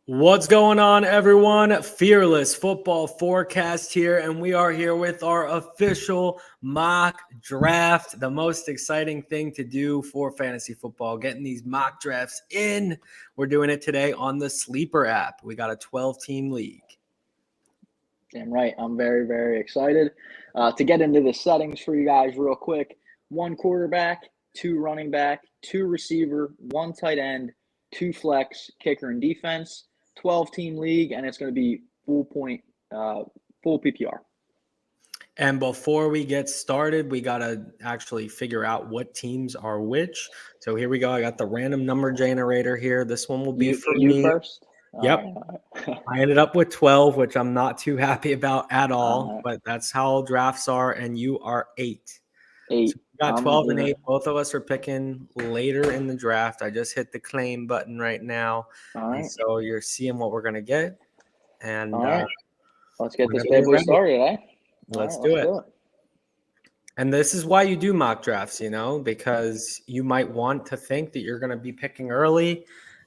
What's going on, everyone? Fearless Football Forecast here, and we are here with our official mock draft. The most exciting thing to do for fantasy football, getting these mock drafts in. We're doing it today on the Sleeper app. We got a 12-team league. Damn right. I'm very, very excited to get into the settings for you guys real quick. 1 quarterback, 2 running back, 2 receiver, 1 tight end, 2 flex, kicker, and defense. 12-team league, and it's going to be full PPR. And before we get started, we got to actually figure out what teams are which. So here we go. I got the random number generator here. This one will be for me. First? Yep. I ended up with 12, which I'm not too happy about at all, but that's how drafts are, and you are 8. 8. So we got 12 and 8. Both of us are picking later in the draft. I just hit the claim button right now. All right. And so you're seeing what we're going to get. And all right. Let's get this bad boy started, eh? Let's do it. And this is why you do mock drafts, because you might want to think that you're going to be picking early,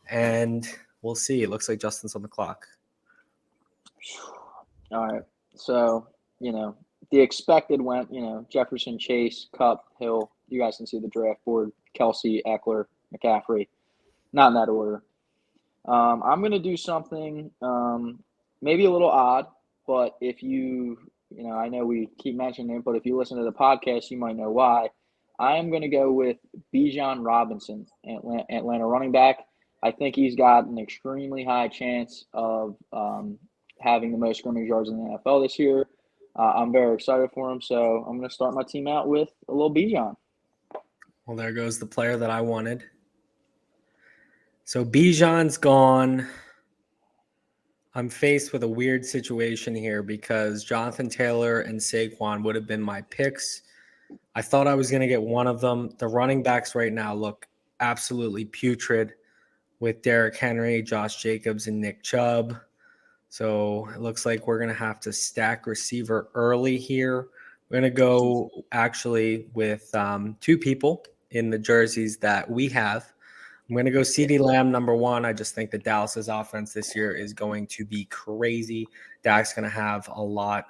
and we'll see. It looks like Justin's on the clock. All right. So, the expected went, Jefferson, Chase, Kupp, Hill. You guys can see the draft board. Kelsey, Eckler, McCaffrey. Not in that order. I'm going to do something maybe a little odd, but if I know we keep mentioning it, but if you listen to the podcast, you might know why. I am going to go with Bijan Robinson, Atlanta running back. I think he's got an extremely high chance of having the most scrimmage yards in the NFL this year. I'm very excited for him, so I'm going to start my team out with a little Bijan. Well, there goes the player that I wanted. So Bijan's gone. I'm faced with a weird situation here because Jonathan Taylor and Saquon would have been my picks. I thought I was going to get one of them. The running backs right now look absolutely putrid with Derrick Henry, Josh Jacobs, and Nick Chubb. So it looks like we're going to have to stack receiver early here. We're going to go actually with 2 people in the jerseys that we have. I'm going to go CeeDee Lamb number 1. I just think that Dallas's offense this year is going to be crazy. Dak's going to have a lot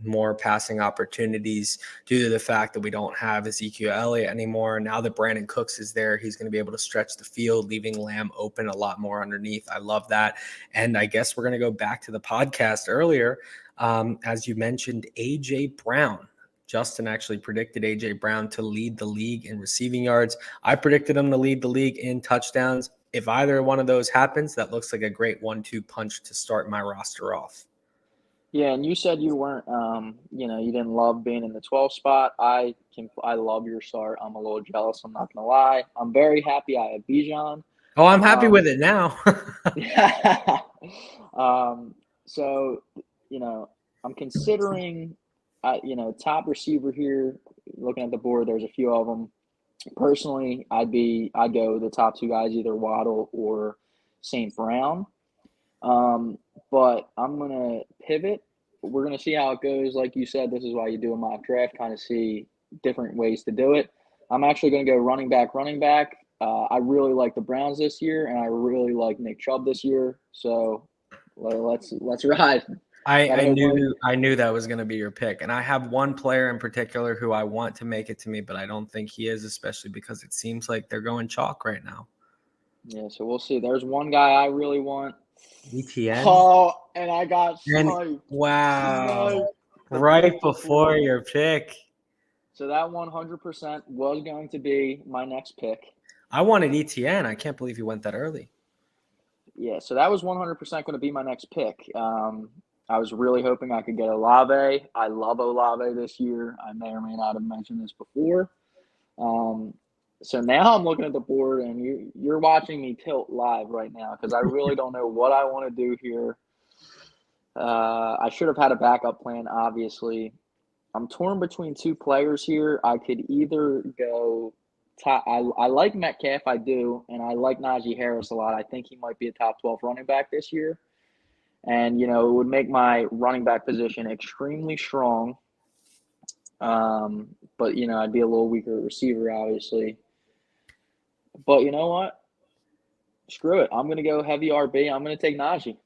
more passing opportunities due to the fact that we don't have Ezekiel Elliott anymore. Now that Brandon Cooks is there, he's going to be able to stretch the field, leaving Lamb open a lot more underneath. I love that. And I guess we're going to go back to the podcast earlier. As you mentioned, A.J. Brown. Justin actually predicted A.J. Brown to lead the league in receiving yards. I predicted him to lead the league in touchdowns. If either one of those happens, that looks like a great 1-2 punch to start my roster off. Yeah, and you said you weren't, you didn't love being in the 12 spot. I love your start. I'm a little jealous. I'm not gonna lie. I'm very happy I have Bijan. Oh, I'm happy with it now. Yeah. So, I'm considering, top receiver here. Looking at the board, there's a few of them. Personally, I'd go the top 2 guys, either Waddle or St. Brown. But I'm going to pivot. We're going to see how it goes. Like you said, this is why you do a mock draft, kind of see different ways to do it. I'm actually going to go running back. I really like the Browns this year, and I really like Nick Chubb this year. So let's ride. I knew that was going to be your pick. And I have one player in particular who I want to make it to me, but I don't think he is, especially because it seems like they're going chalk right now. Yeah, so we'll see. There's one guy I really want. ETN? Oh, and I got sniped. Wow. Right before your pick. So that 100% was going to be my next pick. I wanted ETN. I can't believe you went that early. Yeah, so that was 100% going to be my next pick. I was really hoping I could get Olave. I love Olave this year. I may or may not have mentioned this before. So now I'm looking at the board, and you're watching me tilt live right now because I really don't know what I want to do here. I should have had a backup plan, obviously. I'm torn between 2 players here. I could either go top. I like Metcalf, I do, and I like Najee Harris a lot. I think he might be a top 12 running back this year. And, it would make my running back position extremely strong. But, I'd be a little weaker receiver, obviously. But you know what? Screw it. I'm going to go heavy RB. I'm going to take Najee.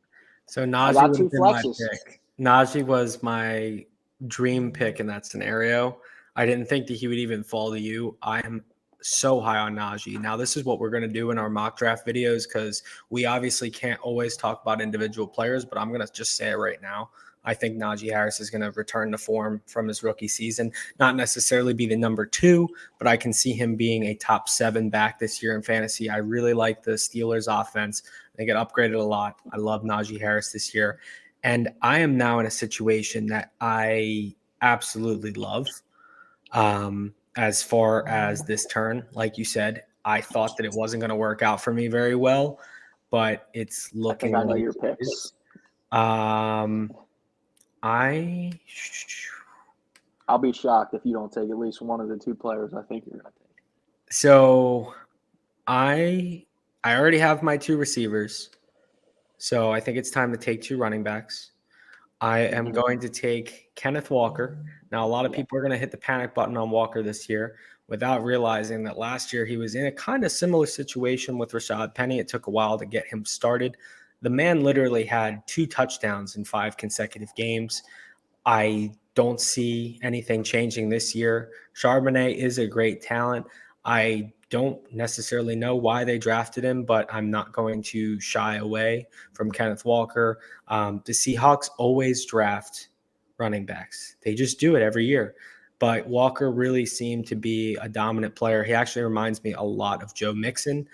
So I Najee got would two have been my flexes. pick. Najee was my dream pick in that scenario. I didn't think that he would even fall to you. I am so high on Najee. Now, this is what we're going to do in our mock draft videos because we obviously can't always talk about individual players, but I'm going to just say it right now. I think Najee Harris is going to return to form from his rookie season, not necessarily be the number 2, but I can see him being a top 7 back this year in fantasy. I really like the Steelers offense. They get upgraded a lot. I love Najee Harris this year. And I am now in a situation that I absolutely love. As far as this turn, like you said, I thought that it wasn't going to work out for me very well, but it's I think looking I know like your it picks. is. Um, I I'll be shocked if you don't take at least one of the 2 players I think you're going to take. so I already have my 2 receivers. So I think it's time to take 2 running backs. I am going to take Kenneth Walker. Now, a lot of people are going to hit the panic button on Walker this year without realizing that last year he was in a kind of similar situation with Rashad Penny. It took a while to get him started. The man literally had 2 touchdowns in 5 consecutive games. I don't see anything changing this year. Charbonnet is a great talent. I don't necessarily know why they drafted him, but I'm not going to shy away from Kenneth Walker. The Seahawks always draft running backs. They just do it every year. But Walker really seemed to be a dominant player. He actually reminds me a lot of Joe Mixon,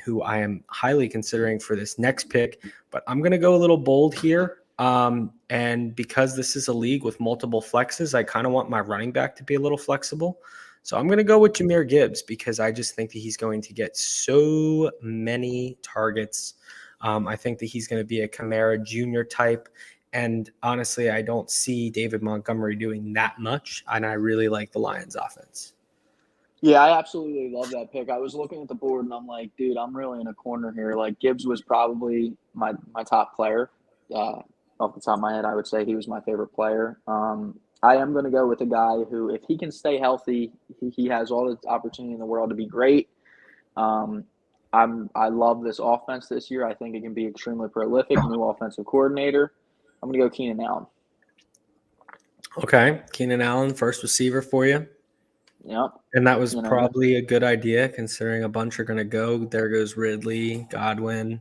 who I am highly considering for this next pick. But I'm going to go a little bold here. And because this is a league with multiple flexes, I kind of want my running back to be a little flexible. So I'm going to go with Jahmyr Gibbs because I just think that he's going to get so many targets. I think that he's going to be a Kamara Jr. type. And honestly, I don't see David Montgomery doing that much. And I really like the Lions offense. Yeah, I absolutely love that pick. I was looking at the board and I'm like, dude, I'm really in a corner here. Like Gibbs was probably my top player. Off the top of my head, I would say he was my favorite player. I am going to go with a guy who, if he can stay healthy, he has all the opportunity in the world to be great. I love this offense this year. I think it can be extremely prolific. New offensive coordinator. I'm going to go Keenan Allen. Okay, Keenan Allen, first receiver for you. Yep. And that was probably a good idea considering a bunch are going to go. There goes Ridley, Godwin.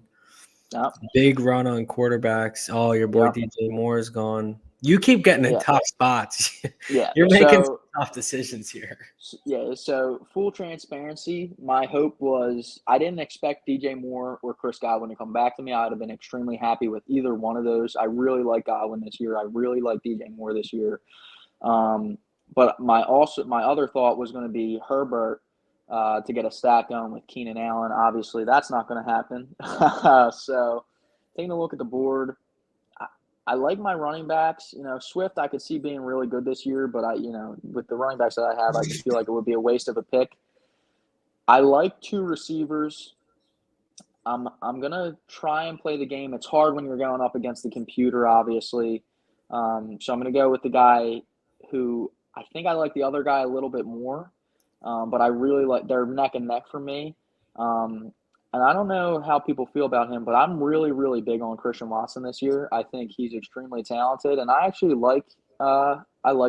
Yep. Big run on quarterbacks. Oh, your boy DJ Moore is gone. You keep getting in tough spots. Yeah. You're making some tough decisions here. Yeah. So full transparency, my hope was I didn't expect DJ Moore or Chris Godwin to come back to me. I would have been extremely happy with either one of those. I really like Godwin this year. I really like DJ Moore this year. But my other thought was going to be Herbert to get a stack going with Keenan Allen. Obviously, that's not going to happen. So, taking a look at the board, I like my running backs. Swift I could see being really good this year, but with the running backs that I have, I just feel like it would be a waste of a pick. I like 2 receivers. I'm gonna try and play the game. It's hard when you're going up against the computer, obviously. So I'm gonna go with the guy who I think I like the other guy a little bit more, but I really like they're neck and neck for me. And I don't know how people feel about him, but I'm really, really big on Christian Watson this year. I think he's extremely talented, and I actually like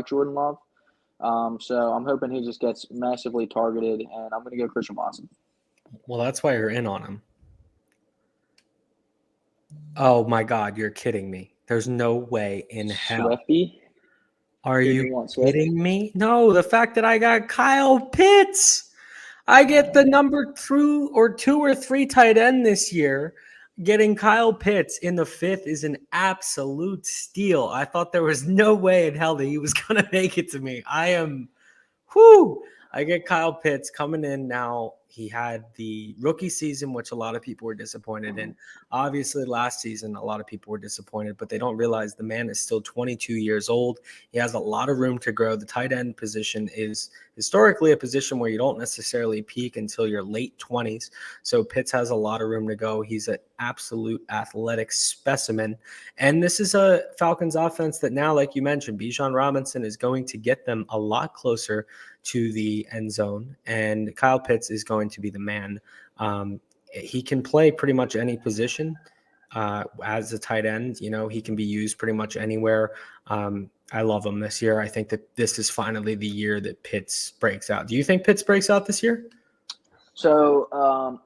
Jordan Love. So I'm hoping he just gets massively targeted, and I'm gonna go Christian Watson. Well, that's why you're in on him. Oh my God, you're kidding me. There's no way in hell. Swifty? Are you kidding me? No, the fact that I got Kyle Pitts. I get the number 2 or 3 tight end this year. Getting Kyle Pitts in the 5th is an absolute steal. I thought there was no way in hell that he was going to make it to me. I get Kyle Pitts coming in now. He had the rookie season, which a lot of people were disappointed in. Obviously, last season, a lot of people were disappointed, but they don't realize the man is still 22 years old. He has a lot of room to grow. The tight end position is historically a position where you don't necessarily peak until your late 20s. So Pitts has a lot of room to go. He's an absolute athletic specimen. And this is a Falcons offense that now, like you mentioned, Bijan Robinson is going to get them a lot closer to the end zone, and Kyle Pitts is going to be the man. he can play pretty much any position as a tight end. He can be used pretty much anywhere. I love him this year. I think that this is finally the year that Pitts breaks out. Do you think Pitts breaks out this year? So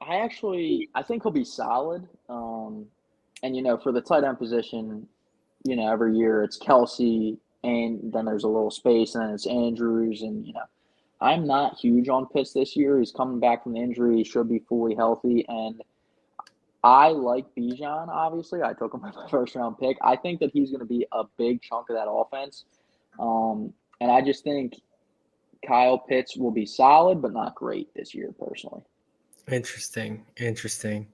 I think he'll be solid. And for the tight end position, every year it's Kelsey, and then there's a little space, and then it's Andrews, and I'm not huge on Pitts this year. He's coming back from the injury; he should be fully healthy, and I like Bijan. Obviously, I took him as my first round pick. I think that he's going to be a big chunk of that offense, and I just think Kyle Pitts will be solid, but not great this year, personally. Interesting.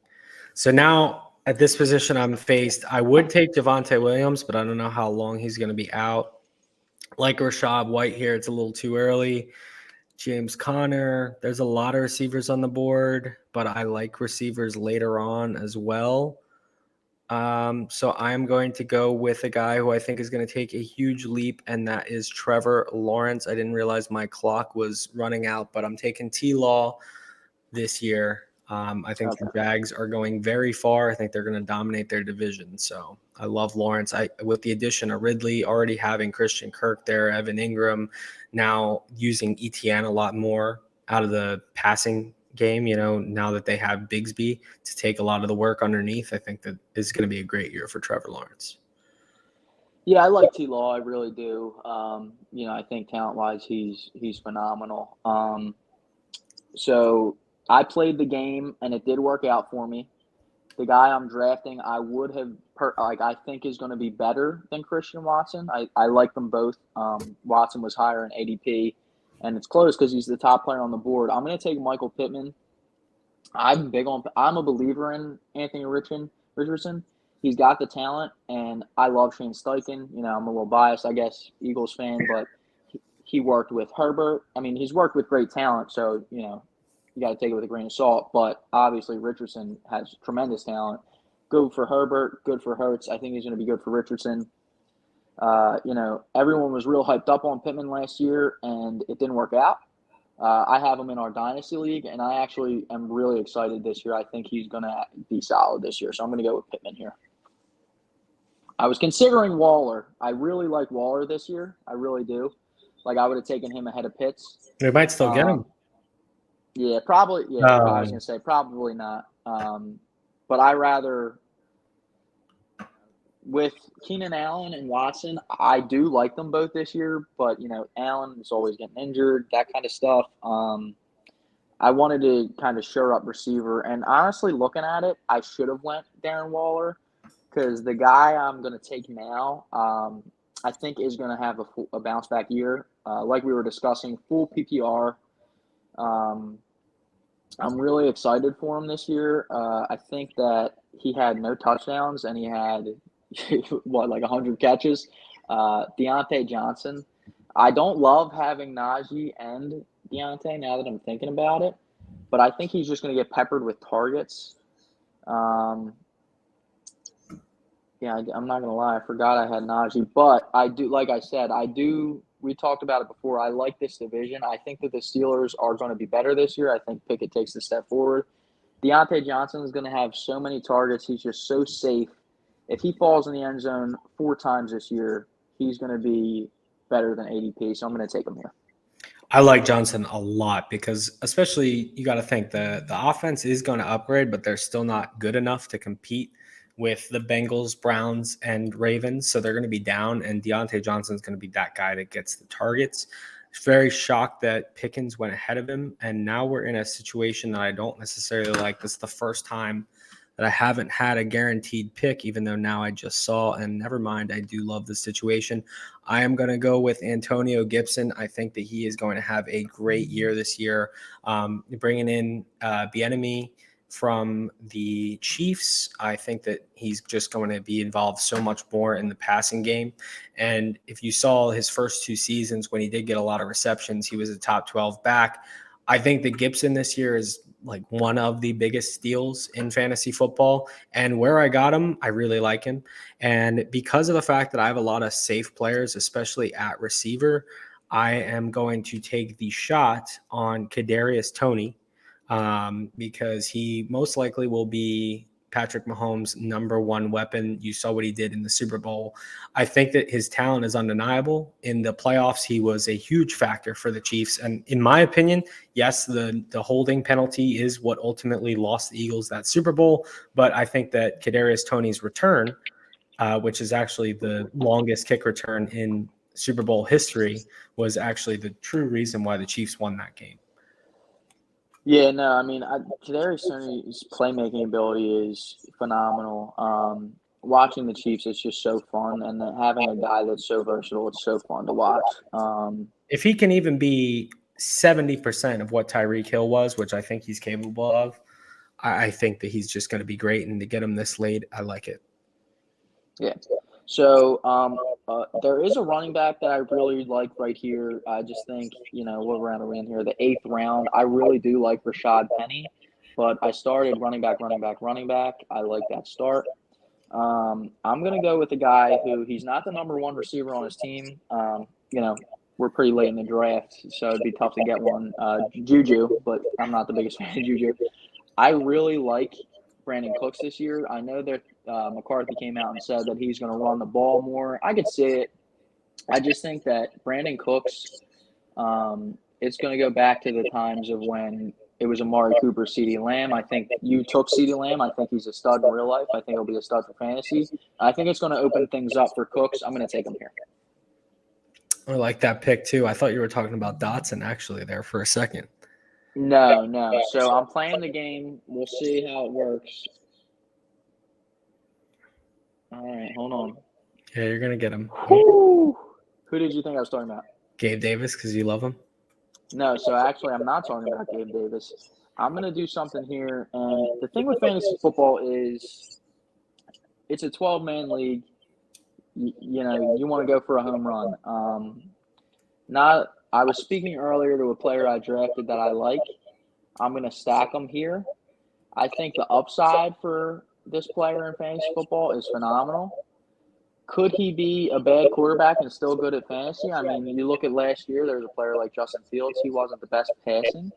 So now at this position I'm faced, I would take Javonte Williams, but I don't know how long he's going to be out. Like Rashad White here, it's a little too early. James Conner, there's a lot of receivers on the board, but I like receivers later on as well. So I'm going to go with a guy who I think is going to take a huge leap, and that is Trevor Lawrence. I didn't realize my clock was running out, but I'm taking T-Law this year. I think the Jags are going very far. I think they're going to dominate their division. So I love Lawrence. With the addition of Ridley, already having Christian Kirk there, Evan Ingram, now using ETN a lot more out of the passing game, now that they have Bigsby to take a lot of the work underneath, I think that is going to be a great year for Trevor Lawrence. Yeah, I like T-Law. I really do. I think talent-wise, he's phenomenal. So I played the game, and it did work out for me. The guy I'm drafting, I would have I think is going to be better than Christian Watson. I like them both. Watson was higher in ADP, and it's close because he's the top player on the board. I'm going to take Michael Pittman. I'm a believer in Anthony Richardson. He's got the talent, and I love Shane Steichen. I'm a little biased, I guess, Eagles fan, but he worked with Herbert. I mean, he's worked with great talent, so you got to take it with a grain of salt. But obviously, Richardson has tremendous talent. Good for Herbert, good for Hurts. I think he's going to be good for Richardson. Everyone was real hyped up on Pittman last year, and it didn't work out. I have him in our Dynasty League, and I actually am really excited this year. I think he's going to be solid this year, so I'm going to go with Pittman here. I was considering Waller. I really like Waller this year. I really do. I would have taken him ahead of Pitts. They might still get him. Yeah, probably. Yeah, I was going to say probably not. But I rather with Keenan Allen and Watson, I do like them both this year. But Allen is always getting injured, that kind of stuff. I wanted to kind of shore up receiver, and honestly, looking at it, I should have went Darren Waller because the guy I'm going to take now, I think is going to have a bounce back year. Like we were discussing, full PPR. I'm really excited for him this year. I think that he had no touchdowns and he had, 100 catches. Deontay Johnson. I don't love having Najee and Deontay now that I'm thinking about it, but I think he's just going to get peppered with targets. Yeah, I'm not going to lie. I forgot I had Najee, but I do, like I said, we talked about it before. I like this division. I think that the Steelers are going to be better this year. I think Pickett takes a step forward. Deontay Johnson is going to have so many targets. He's just so safe. If he falls in the end zone 4 times this year, he's going to be better than ADP. So I'm going to take him here. I like Johnson a lot because especially you got to think the offense is going to upgrade, but they're still not good enough to compete with the Bengals, Browns, and Ravens. So they're going to be down, and Deontay Johnson is going to be that guy that gets the targets. Very shocked that Pickens went ahead of him, and now we're in a situation that I don't necessarily like. This is the first time that I haven't had a guaranteed pick, even though now I just saw, and never mind, I do love the situation. I am going to go with Antonio Gibson. I think that he is going to have a great year this year. Bringing in Bieniemy from the Chiefs, I think that he's just going to be involved so much more in the passing game. And if you saw his first 2 seasons when he did get a lot of receptions, he was a top 12 back. I think that Gibson this year is like one of the biggest steals in fantasy football. And where I got him, I really like him. And because of the fact that I have a lot of safe players, especially at receiver, I am going to take the shot on Kadarius Toney. because he most likely will be Patrick Mahomes' number one weapon. You saw what he did in the Super Bowl. I think that his talent is undeniable. In the playoffs, he was a huge factor for the Chiefs. And in my opinion, yes, the holding penalty is what ultimately lost the Eagles that Super Bowl. But I think that Kadarius Toney's return, which is actually the longest kick return in Super Bowl history, was actually the true reason why the Chiefs won that game. Yeah, no, I mean, Kadarius Toney's playmaking ability is phenomenal. Watching the Chiefs is just so fun, and then having a guy that's so versatile, it's so fun to watch. If he can even be 70% of what Tyreek Hill was, which I think he's capable of, I think that he's just going to be great. And to get him this late, I like it. Yeah. So there is a running back that I really like right here. I just think, what round are we in here? The 8th round. I really do like Rashad Penny, but I started running back. I like that start. I'm going to go with a guy who he's not the number one receiver on his team. We're pretty late in the draft, so it'd be tough to get one. Juju, but I'm not the biggest fan of Juju. I really like Brandon Cooks this year. I know that McCarthy came out and said that he's going to run the ball more. I could see it. I just think that Brandon Cooks, it's going to go back to the times of when it was Amari Cooper, CeeDee Lamb. I think you took CeeDee Lamb. I think he's a stud in real life. I think he'll be a stud for fantasy. I think it's going to open things up for Cooks. I'm going to take him here. I like that pick too. I thought you were talking about Dotson actually there for a second. No. So I'm playing the game. We'll see how it works. All right, hold on. Yeah, you're going to get him. Who did you think I was talking about? Gabe Davis, because you love him. No, so actually I'm not talking about Gabe Davis. I'm going to do something here. And the thing with fantasy football is it's a 12-man league. You want to go for a home run. I was speaking earlier to a player I drafted that I like. I'm going to stack them here. I think the upside for this player in fantasy football is phenomenal. Could he be a bad quarterback and still good at fantasy? I mean, you look at last year, there was a player like Justin Fields. He wasn't the best passing.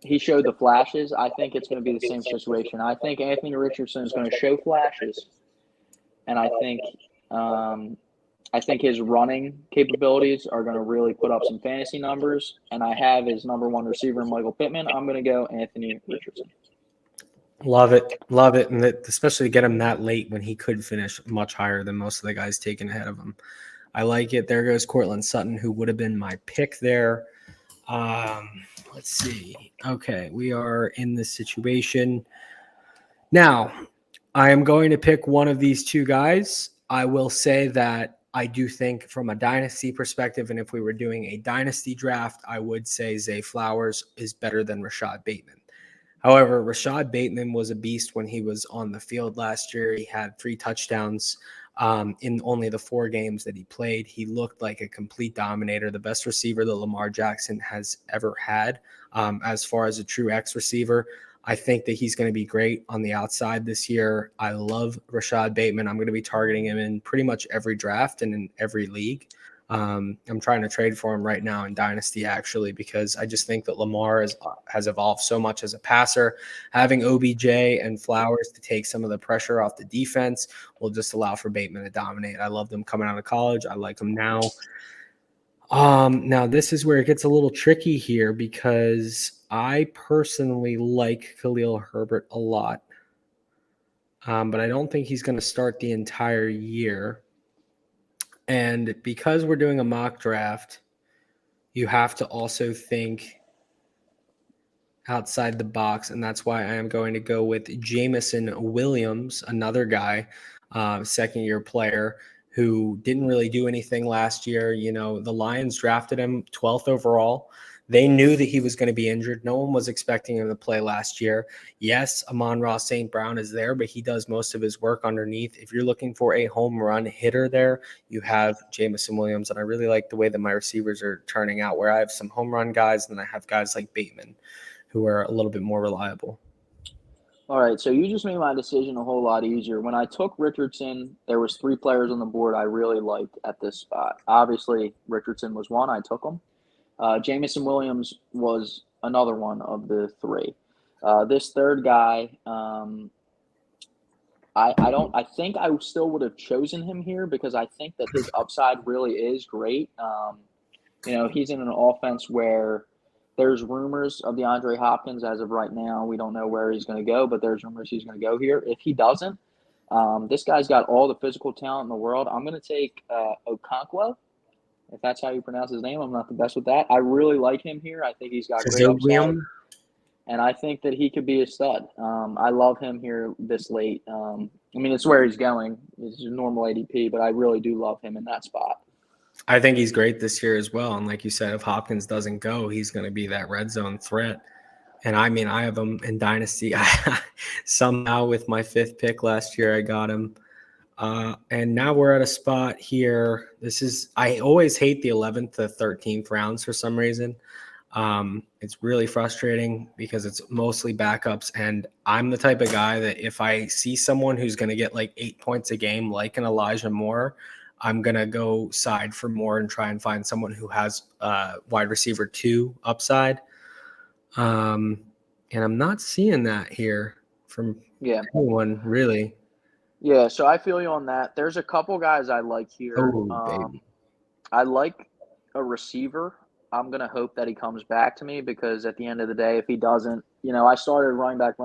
He showed the flashes. I think it's going to be the same situation. I think Anthony Richardson is going to show flashes, and I think his running capabilities are going to really put up some fantasy numbers. And I have his number one receiver, Michael Pittman. I'm going to go Anthony Richardson. Love it. And especially to get him that late when he could finish much higher than most of the guys taken ahead of him. I like it. There goes Courtland Sutton, who would have been my pick there. Let's see. Okay, we are in this situation. Now, I am going to pick one of these two guys. I will say that I do think from a dynasty perspective, and if we were doing a dynasty draft, I would say Zay Flowers is better than Rashad Bateman. However, Rashad Bateman was a beast when he was on the field last year. He had 3 touchdowns in only the 4 games that he played. He looked like a complete dominator, the best receiver that Lamar Jackson has ever had as far as a true X receiver. I think that he's going to be great on the outside this year. I love Rashad Bateman. I'm going to be targeting him in pretty much every draft and in every league. I'm trying to trade for him right now in Dynasty, actually, because I just think that Lamar has evolved so much as a passer. Having OBJ and Flowers to take some of the pressure off the defense will just allow for Bateman to dominate. I love them coming out of college. I like them now. Now, this is where it gets a little tricky here because I personally like Khalil Herbert a lot, but I don't think he's going to start the entire year. And because we're doing a mock draft, you have to also think outside the box, and that's why I am going to go with Jameson Williams, another guy, second-year player who didn't really do anything last year. The Lions drafted him 12th overall. They knew that he was going to be injured. No one was expecting him to play last year. Yes, Amon-Ra St. Brown is there, but he does most of his work underneath. If you're looking for a home run hitter there, you have Jameson Williams, and I really like the way that my receivers are turning out, where I have some home run guys, and then I have guys like Bateman, who are a little bit more reliable. All right, so you just made my decision a whole lot easier. When I took Richardson, there was 3 players on the board I really liked at this spot. Obviously, Richardson was one. I took him. Jameson Williams was another one of the three. This third guy, I think I still would have chosen him here because I think that his upside really is great. He's in an offense where there's rumors of DeAndre Hopkins as of right now. We don't know where he's going to go, but there's rumors he's going to go here. If he doesn't, this guy's got all the physical talent in the world. I'm going to take Okonkwo, if that's how you pronounce his name. I'm not the best with that. I really like him here. I think he's got great upside, and I think that he could be a stud. I love him here this late. It's where he's going. It's a normal ADP, but I really do love him in that spot. I think he's great this year as well. And like you said, if Hopkins doesn't go, he's going to be that red zone threat. And I have him in Dynasty. Somehow with my 5th pick last year, I got him. And now we're at a spot here. I always hate the 11th to 13th rounds for some reason. It's really frustrating because it's mostly backups. And I'm the type of guy that if I see someone who's going to get like 8 points a game, like an Elijah Moore, I'm going to go side for Moore and try and find someone who has wide receiver 2 upside. And I'm not seeing that here from anyone really. Yeah, so I feel you on that. There's a couple guys I like here. I like a receiver. I'm going to hope that he comes back to me because at the end of the day, if he doesn't, I started running back,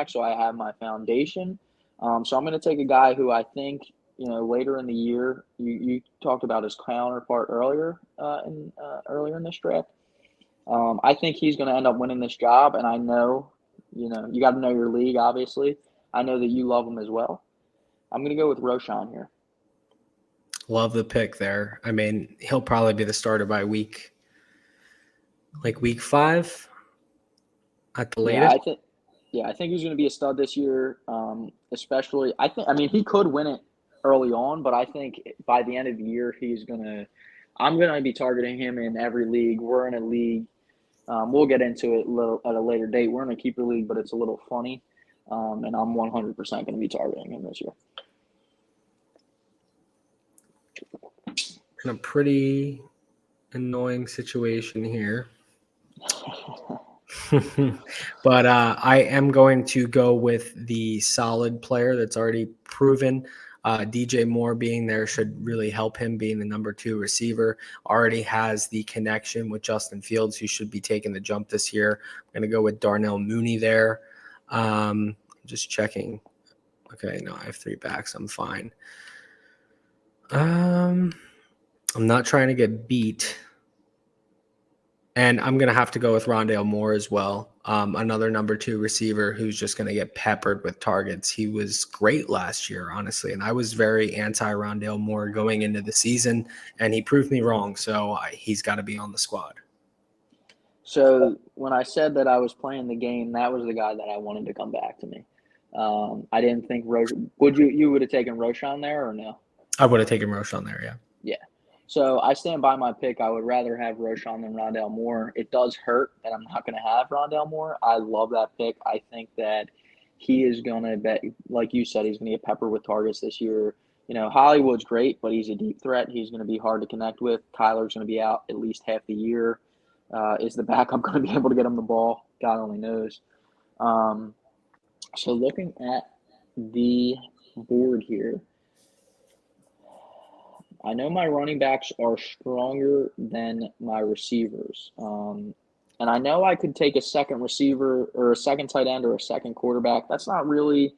so I have my foundation. So I'm going to take a guy who I think, later in the year, you talked about his counterpart earlier in this draft. I think he's going to end up winning this job, and I know, you got to know your league, obviously. I know that you love him as well. I'm going to go with Roschon here. Love the pick there. He'll probably be the starter by week 5 at the latest. I think he's going to be a stud this year, especially. He could win it early on, but I think by the end of the year, I'm going to be targeting him in every league. We're in a league. We'll get into it at a later date. We're in a keeper league, but it's a little funny. And I'm 100% going to be targeting him this year. In a pretty annoying situation here. But I am going to go with the solid player that's already proven. DJ Moore being there should really help him being the number 2 receiver. Already has the connection with Justin Fields, who should be taking the jump this year. I'm going to go with Darnell Mooney there. Just checking. Okay, no, I have 3 backs. I'm fine. I'm not trying to get beat. And I'm going to have to go with Rondale Moore as well. Another number 2 receiver who's just going to get peppered with targets. He was great last year, honestly. And I was very anti-Rondale Moore going into the season, and he proved me wrong. So he's got to be on the squad. So when I said that I was playing the game, that was the guy that I wanted to come back to me. I didn't think you would have taken Roschon there or no? I would have taken Roschon there, yeah. Yeah. So I stand by my pick. I would rather have Roschon than Rondale Moore. It does hurt that I'm not going to have Rondale Moore. I love that pick. I think that he is going to like you said, he's going to get peppered with targets this year. Hollywood's great, but he's a deep threat. He's going to be hard to connect with. Kyler's going to be out at least half the year. Is the backup going to be able to get him the ball? God only knows. So looking at the board here, I know my running backs are stronger than my receivers. And I know I could take a second receiver or a second tight end or a second quarterback. That's not really,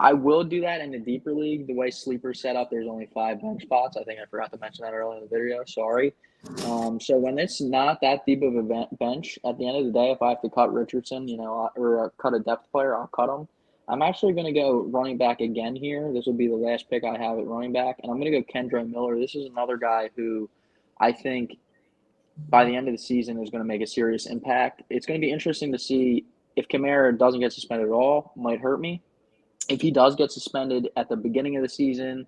I will do that in the deeper league. The way Sleeper's set up, there's only 5 bench spots. I think I forgot to mention that earlier in the video. Sorry. So when it's not that deep of a bench, at the end of the day, if I have to cut Richardson, or cut a depth player, I'll cut him. I'm actually going to go running back again here. This will be the last pick I have at running back, and I'm going to go Kendre Miller. This is another guy who I think by the end of the season is going to make a serious impact. It's going to be interesting to see if Kamara doesn't get suspended at all. Might hurt me. If he does get suspended at the beginning of the season,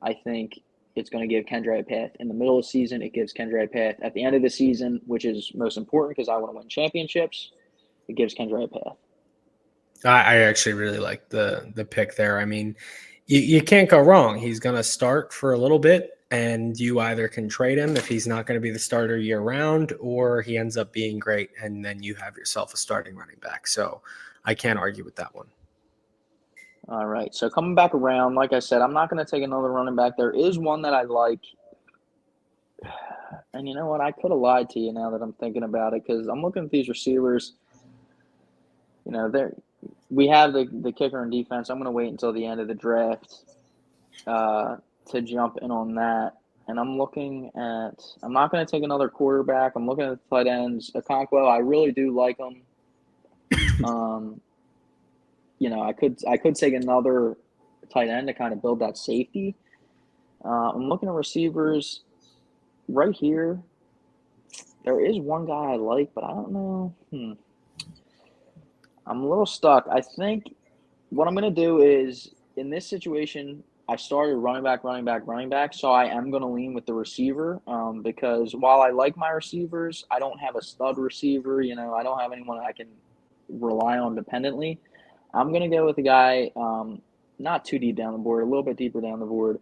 I think it's going to give Kendre a path. In the middle of the season, it gives Kendre a path. At the end of the season, which is most important because I want to win championships, it gives Kendre a path. I actually really like the pick there. You can't go wrong. He's going to start for a little bit, and you either can trade him if he's not going to be the starter year round, or he ends up being great, and then you have yourself a starting running back. So I can't argue with that one. All right. So coming back around, like I said, I'm not going to take another running back. There is one that I like. And you know what? I could have lied to you now that I'm thinking about it, because I'm looking at these receivers. You know, we have the kicker and defense. I'm going to wait until the end of the draft to jump in on that. And I'm not going to take another quarterback. I'm looking at the tight ends. Okonkwo, I really do like him. You know, I could take another tight end to kind of build that safety. I'm looking at receivers right here. There is one guy I like, but I don't know. I'm a little stuck. I think what I'm going to do is, in this situation, I started running back. So I am going to lean with the receiver because while I like my receivers, I don't have a stud receiver. You know, I don't have anyone I can rely on dependently. I'm going to go with a guy not too deep down the board, a little bit deeper down the board.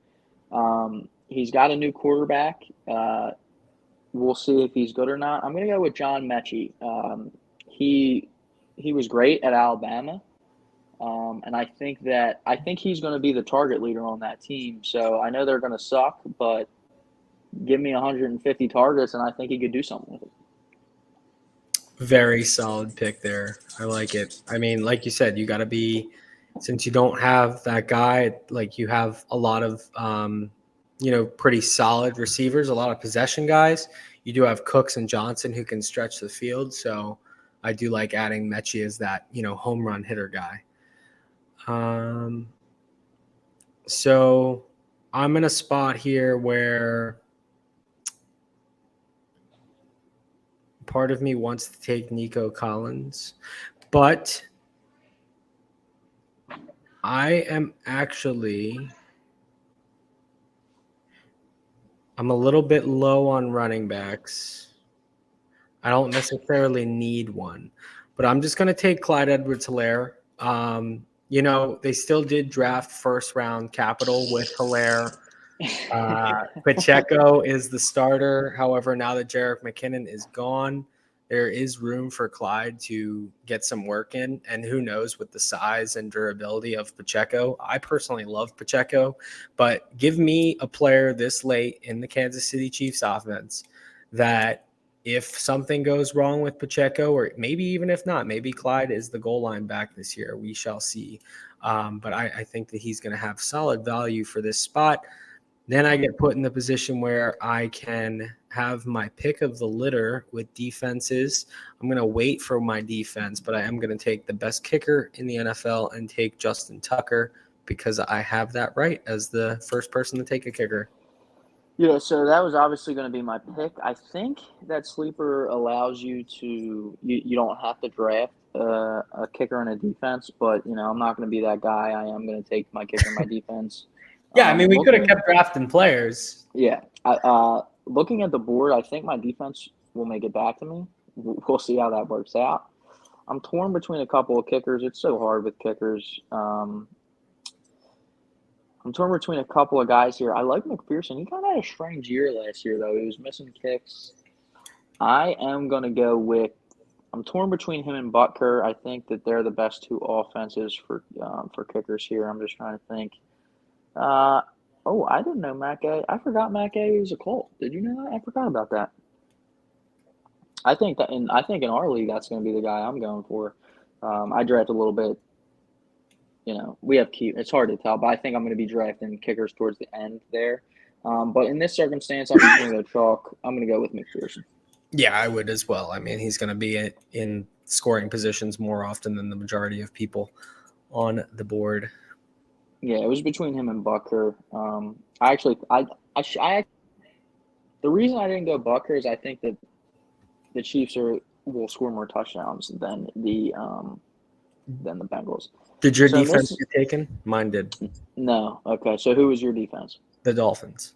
He's got a new quarterback. We'll see if he's good or not. I'm going to go with John Mechie. He was great at Alabama. And I think he's going to be the target leader on that team. So I know they're going to suck, but give me 150 targets, and I think he could do something with it. Very solid pick there. I like it. I mean, like you said, you got to be, since you don't have that guy, like you have a lot of, pretty solid receivers, a lot of possession guys. You do have Cooks and Johnson who can stretch the field. So I do like adding Mechie as that, home run hitter guy. So I'm in a spot here where part of me wants to take Nico Collins, but I'm a little bit low on running backs. I don't necessarily need one, but I'm just going to take Clyde Edwards-Helaire. They still did draft first-round capital with Helaire. Pacheco is the starter. However, now that Jerick McKinnon is gone, there is room for Clyde to get some work in. And who knows with the size and durability of Pacheco. I personally love Pacheco, but give me a player this late in the Kansas City Chiefs offense that if something goes wrong with Pacheco, or maybe even if not, maybe Clyde is the goal line back this year. We shall see. But I think that he's going to have solid value for this spot. Then I get put in the position where I can have my pick of the litter with defenses. I'm going to wait for my defense, but I am going to take the best kicker in the NFL and take Justin Tucker because I have that right as the first person to take a kicker. Yeah, so that was obviously going to be my pick. I think that sleeper allows you to you don't have to draft a kicker and a defense, but I'm not going to be that guy. I am going to take my kicker and my defense. Yeah, I mean, we could have kept drafting players. Yeah. Looking at the board, I think my defense will make it back to me. We'll see how that works out. I'm torn between a couple of kickers. It's so hard with kickers. I'm torn between a couple of guys here. I like McPherson. He kind of had a strange year last year, though. He was missing kicks. I am going to go with – I'm torn between him and Butker. I think that they're the best two offenses for kickers here. I'm just trying to think. I didn't know Matt Gay. I forgot Matt Gay was a Colt. Did you know that? I forgot about that. I think in our league that's going to be the guy I'm going for. I draft a little bit. We have key. It's hard to tell, but I think I'm going to be drafting kickers towards the end there. But in this circumstance, I'm just going to go chalk. I'm going to go with McPherson. Yeah, I would as well. I mean, he's going to be in scoring positions more often than the majority of people on the board. Yeah, it was between him and Butker. The reason I didn't go Butker is I think that the Chiefs will score more touchdowns than the Bengals. Did your defense get taken? Mine did. No. Okay. So who was your defense? The Dolphins.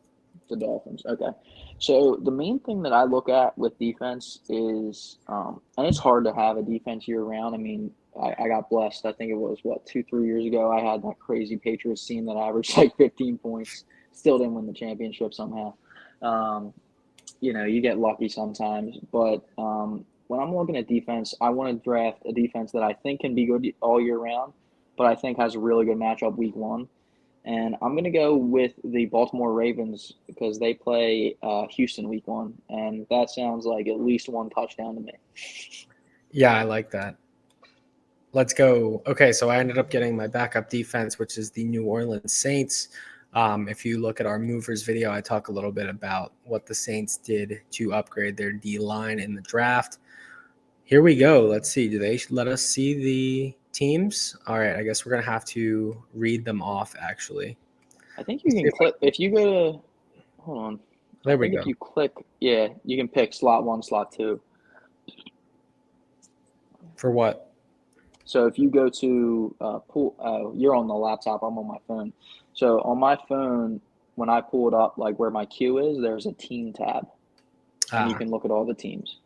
The Dolphins. Okay. So the main thing that I look at with defense is, and it's hard to have a defense year round. I mean, I got blessed. I think it was 2-3 years ago. I had that crazy Patriots team that averaged like 15 points. Still didn't win the championship somehow. You get lucky sometimes, but when I'm looking at defense, I want to draft a defense that I think can be good all year round, but I think has a really good matchup week one. And I'm going to go with the Baltimore Ravens because they play Houston week one, and that sounds like at least one touchdown to me. Yeah, I like that. Let's go. Okay, so I ended up getting my backup defense, which is the New Orleans Saints. If you look at our movers video, I talk a little bit about what the Saints did to upgrade their D line in the draft. Here we go. Let's see. Do they let us see the teams? All right. I guess we're going to have to read them off, actually. I think you can click if you go to hold on. There we go. If you click, yeah, you can pick slot 1, slot 2. For what? So if you go to pull, you're on the laptop. I'm on my phone. So on my phone, when I pull it up, like where my queue is, there's a team tab, and you can look at all the teams.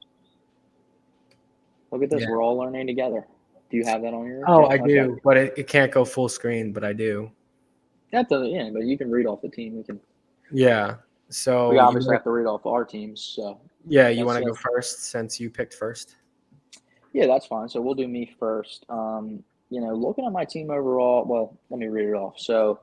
Look at this. Yeah. We're all learning together. Do you have that on your? Oh, Yeah, I do, but it can't go full screen, but I do. That doesn't. Yeah, but you can read off the team. We can. Yeah. So We obviously have to read off our teams. So. Yeah, you want to go first since you picked first? Yeah, that's fine. So we'll do me first. Looking at my team overall, well, let me read it off. So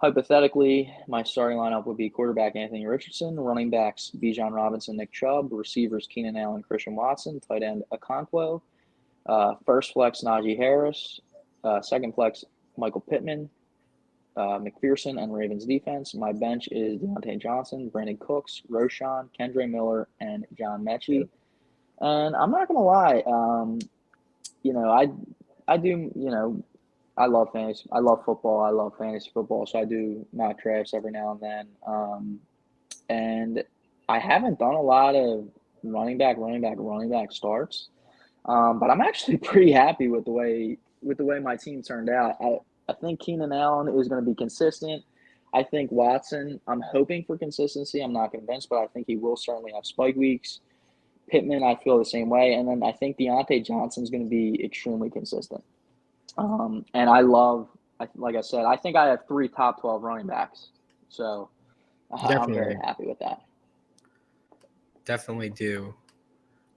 hypothetically, my starting lineup would be quarterback Anthony Richardson, running backs Bijan Robinson, Nick Chubb, receivers Keenan Allen, Christian Watson, tight end Okonkwo, first flex Najee Harris, second flex Michael Pittman, McPherson, and Ravens defense. My bench is Deontay Johnson, Brandon Cooks, Roshan, Kendre Miller, and John Mechie. And I'm not gonna lie, I do, I love fantasy. I love football. I love fantasy football. So I do mock drafts every now and then. And I haven't done a lot of running back starts. But I'm actually pretty happy with the way my team turned out. I think Keenan Allen is going to be consistent. I think Watson, I'm hoping for consistency. I'm not convinced, but I think he will certainly have spike weeks. Pittman, I feel the same way. And then I think Deontay Johnson is going to be extremely consistent. And like I said, I think I have 3 top 12 running backs. So I'm very happy with that. Definitely do.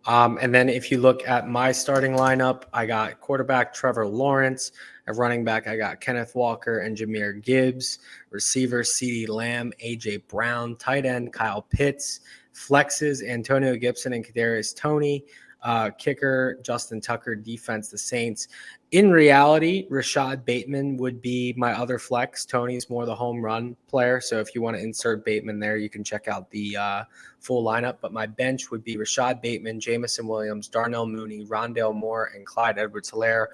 And then if you look at my starting lineup, I got quarterback Trevor Lawrence. At running back, I got Kenneth Walker and Jahmyr Gibbs. Receivers, CeeDee Lamb, A.J. Brown. Tight end, Kyle Pitts. Flexes, Antonio Gibson and Kadarius Toney. Kicker, Justin Tucker. Defense, the Saints. In reality, Rashad Bateman would be my other flex. Toney's more the home run player. So if you want to insert Bateman there, you can check out the full lineup. But my bench would be Rashad Bateman, Jamison Williams, Darnell Mooney, Rondale Moore, and Clyde Edwards-Helaire.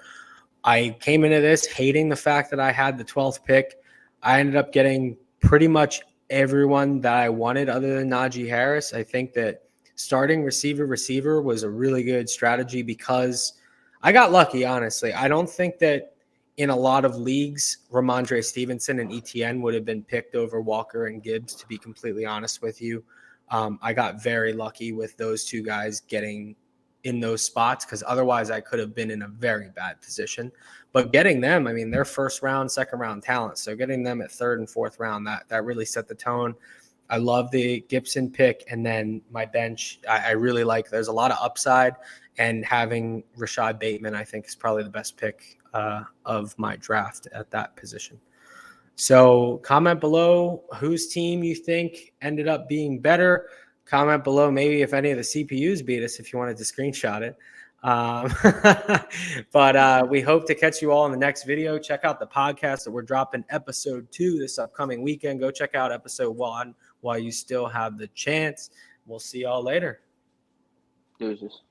I came into this hating the fact that I had the 12th pick. I ended up getting pretty much everyone that I wanted other than Najee Harris. I think that starting receiver was a really good strategy because I got lucky, honestly. I don't think that in a lot of leagues, Ramondre Stevenson and ETN would have been picked over Walker and Gibbs, to be completely honest with you. I got very lucky with those two guys getting in those spots because otherwise I could have been in a very bad position. But getting them, I mean, they're first round, second round talent. So getting them at third and fourth round, that really set the tone. I love the Gibson pick. And then my bench, I really like, there's a lot of upside, and having Rashad Bateman, I think, is probably the best pick of my draft at that position. So comment below whose team you think ended up being better. Comment below maybe if any of the CPUs beat us, if you wanted to screenshot it. But we hope to catch you all in the next video. Check out the podcast that we're dropping episode 2 this upcoming weekend. Go check out episode 1 while you still have the chance. We'll see y'all later. Deuces.